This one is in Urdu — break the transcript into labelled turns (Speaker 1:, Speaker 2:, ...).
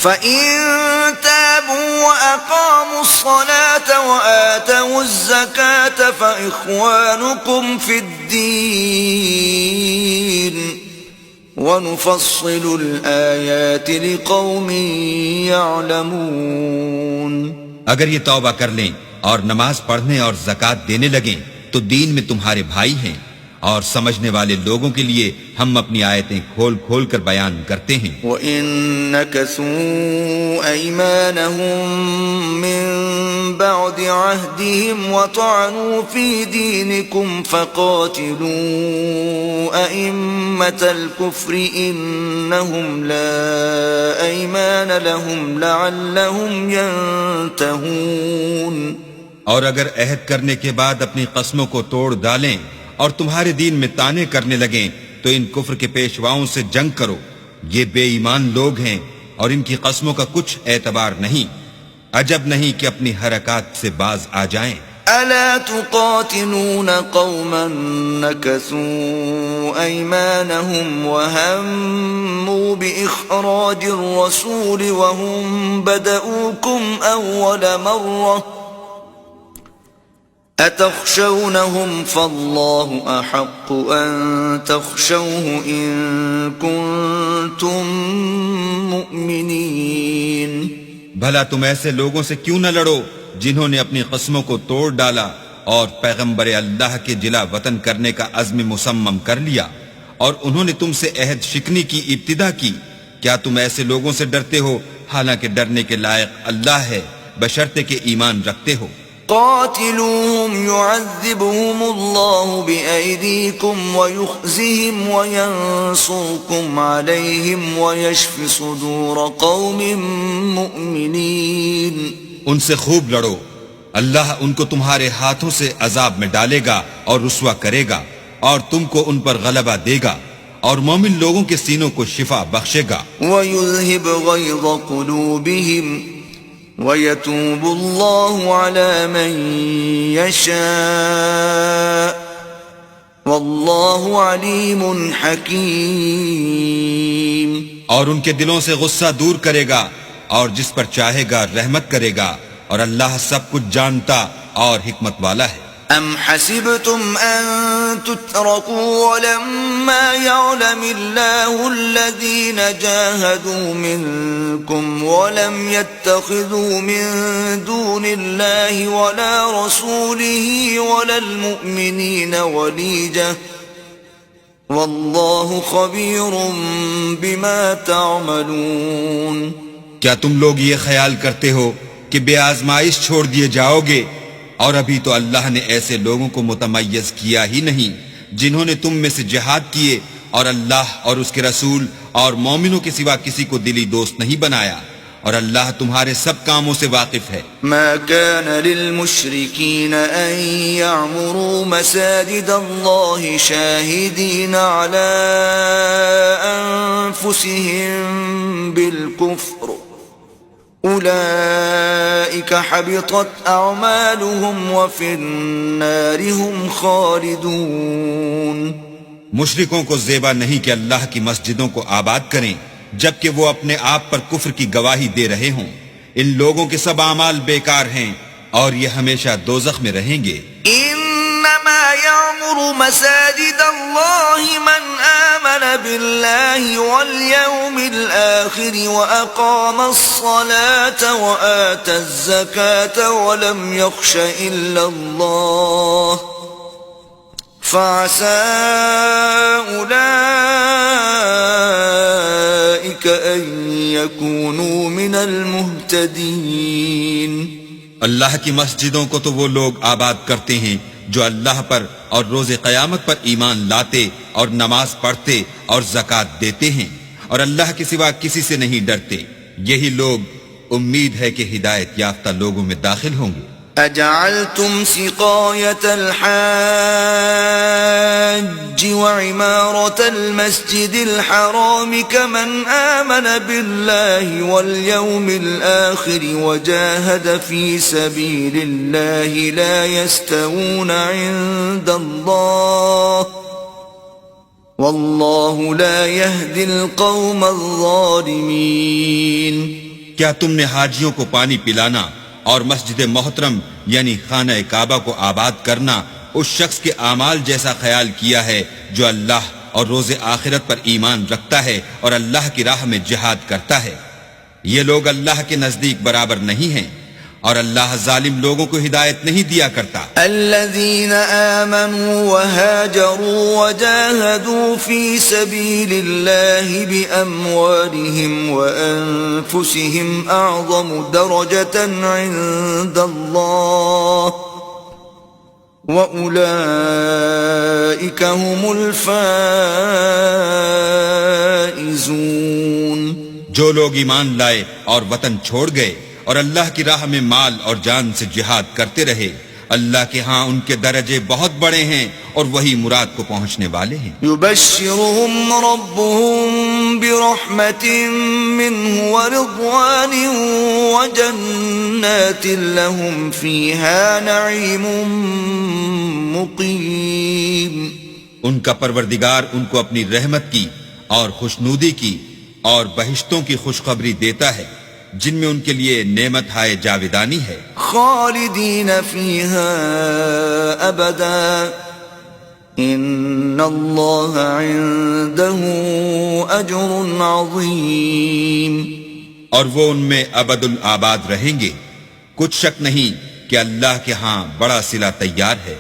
Speaker 1: فَإِن تَابُوا وَأَقَامُوا الصَّلَاةَ وَآتَوُا الزَّكَاةَ فَإِخْوَانُكُمْ فِي الدِّينِ وَنُفَصِّلُ الْآيَاتِ لِقَوْمٍ يَعْلَمُونَ۔
Speaker 2: اگر یہ توبہ کر لیں اور نماز پڑھنے اور زکوٰۃ دینے لگیں تو دین میں تمہارے بھائی ہیں، اور سمجھنے والے لوگوں کے لیے ہم اپنی آیتیں کھول کھول کر بیان کرتے ہیں۔
Speaker 1: وَإِن نَكَثُوا أَيْمَانَهُم مِّن بَعْدِ عَهْدِهِمْ وَطَعَنُوا فِي دِينِكُمْ فَقَاتِلُوا أَئِمَّةَ الْكُفْرِ إِنَّهُمْ لَا أَيْمَانَ لَهُمْ لَعَلَّهُمْ يَنْتَهُونَ۔
Speaker 2: اور اگر عہد کرنے کے بعد اپنی قسموں کو توڑ ڈالیں اور تمہارے دین میں طعنے کرنے لگیں تو ان کفر کے پیشواؤں سے جنگ کرو، یہ بے ایمان لوگ ہیں اور ان کی قسموں کا کچھ اعتبار نہیں، عجب نہیں کہ اپنی حرکات سے باز آ جائیں۔
Speaker 1: أَلَا تُقَاتِلُونَ قَوْمًا نَكَثُوا أَيْمَانَهُمْ وَهَمُّوا بِإِخْرَاجِ الرَّسُولِ وَهُمْ بَدَؤُوكُمْ أَوَّلَ مَرَّةٍ أَتَخْشَوْنَهُمْ فَاللَّهُ أَحَقُّ أَن تَخْشَوْهُ إِن كُنتُم مُّؤْمِنِينَ۔
Speaker 2: بھلا تم ایسے لوگوں سے کیوں نہ لڑو جنہوں نے اپنی قسموں کو توڑ ڈالا اور پیغمبر اللہ کے جلا وطن کرنے کا عزم مصمم کر لیا، اور انہوں نے تم سے عہد شکنی کی ابتدا کی۔ کیا تم ایسے لوگوں سے ڈرتے ہو حالانکہ ڈرنے کے لائق اللہ ہے، بشرطے کہ ایمان رکھتے ہو۔
Speaker 1: قاتلوهم يعذبهم الله بأيديكم ويخزهم وينصركم عليهم ويشف صدور قوم مؤمنين۔
Speaker 2: ان سے خوب لڑو، اللہ ان کو تمہارے ہاتھوں سے عذاب میں ڈالے گا اور رسوا کرے گا، اور تم کو ان پر غلبہ دے گا، اور مومن لوگوں کے سینوں کو شفا بخشے گا۔
Speaker 1: وَيُذْهِبْ غَيْظَ قُلُوبِهِمْ وَيَتُوبُ اللَّهُ عَلَى مَن يَشَاءُ وَاللَّهُ عَلِيمٌ حَكِيمٌ۔
Speaker 2: اور ان کے دلوں سے غصہ دور کرے گا اور جس پر چاہے گا رحمت کرے گا، اور اللہ سب کچھ جانتا اور حکمت والا ہے۔
Speaker 1: أَمْ حَسِبْتُمْ أَن تُتْرَكُوا وَلَمَّا يَعْلَمِ اللَّهُ الَّذِينَ جَاهَدُوا مِنكُمْ وَلَمْ يَتَّخِذُوا مِن دُونِ اللَّهِ وَلَا رَسُولِهِ وَلَا الْمُؤْمِنِينَ وَلِيجَةً وَاللَّهُ خَبِيرٌ بِمَا تَعْمَلُونَ۔
Speaker 2: کیا تم لوگ یہ خیال کرتے ہو کہ بے آزمائش چھوڑ دیے جاؤ گے؟ اور ابھی تو اللہ نے ایسے لوگوں کو متمیز کیا ہی نہیں جنہوں نے تم میں سے جہاد کیے اور اللہ اور اس کے رسول اور مومنوں کے سوا کسی کو دلی دوست نہیں بنایا، اور اللہ تمہارے سب کاموں سے واقف ہے۔
Speaker 1: ما كان للمشركين أن يعمروا مساجد الله شاهدين على أنفسهم بالكفر أولئك حبطت أعمالهم وفي النار هم خالدون۔
Speaker 2: مشرکوں کو زیبا نہیں کہ اللہ کی مسجدوں کو آباد کریں جبکہ وہ اپنے آپ پر کفر کی گواہی دے رہے ہوں۔ ان لوگوں کے سب اعمال بیکار ہیں اور یہ ہمیشہ دوزخ میں رہیں گے۔
Speaker 1: انما يعمر مساجد الله من آمن بالله واليوم الآخر وأقام الصلاة وآتى الزكاة ولم يخش إلا الله فعسى أولئك أن يكونوا من المهتدين۔
Speaker 2: اللہ کی مسجدوں کو تو وہ لوگ آباد کرتے ہیں جو اللہ پر اور روز قیامت پر ایمان لاتے اور نماز پڑھتے اور زکوٰۃ دیتے ہیں، اور اللہ کے سوا کسی سے نہیں ڈرتے، یہی لوگ امید ہے کہ ہدایت یافتہ لوگوں میں داخل ہوں گے۔
Speaker 1: أجعلتم سقاية الحاج وعمارة المسجد الحرام كمن آمن بالله واليوم الآخر وجاهد في سبيل الله لا يستوون عند الله والله لا يهدي القوم الظالمين۔
Speaker 2: کیا تم نے حاجیوں کو پانی پلانا اور مسجد محترم یعنی خانہ کعبہ کو آباد کرنا اس شخص کے اعمال جیسا خیال کیا ہے جو اللہ اور روز آخرت پر ایمان رکھتا ہے اور اللہ کی راہ میں جہاد کرتا ہے؟ یہ لوگ اللہ کے نزدیک برابر نہیں ہیں اور اللہ ظالم لوگوں کو ہدایت نہیں دیا کرتا۔
Speaker 1: الذين آمنوا وهاجروا وجاهدوا في سبيل الله بأموالهم وأنفسهم أعظم درجة عند الله وأولئك هم الفائزون۔
Speaker 2: جو لوگ ایمان لائے اور وطن چھوڑ گئے اور اللہ کی راہ میں مال اور جان سے جہاد کرتے رہے، اللہ کے ہاں ان کے درجے بہت بڑے ہیں اور وہی مراد کو پہنچنے والے ہیں۔
Speaker 1: يبشرهم ربهم برحمة منه ورضوان وجنات لهم فيها نعيم مقيم۔
Speaker 2: ان کا پروردگار ان کو اپنی رحمت کی اور خوشنودی کی اور بہشتوں کی خوشخبری دیتا ہے جن میں ان کے لیے نعمت ہائے جاویدانی ہے۔
Speaker 1: خالدین فیہا ابدا ان اللہ عنده اجر عظیم۔
Speaker 2: اور وہ ان میں ابد الآباد رہیں گے، کچھ شک نہیں کہ اللہ کے ہاں بڑا صلہ تیار ہے۔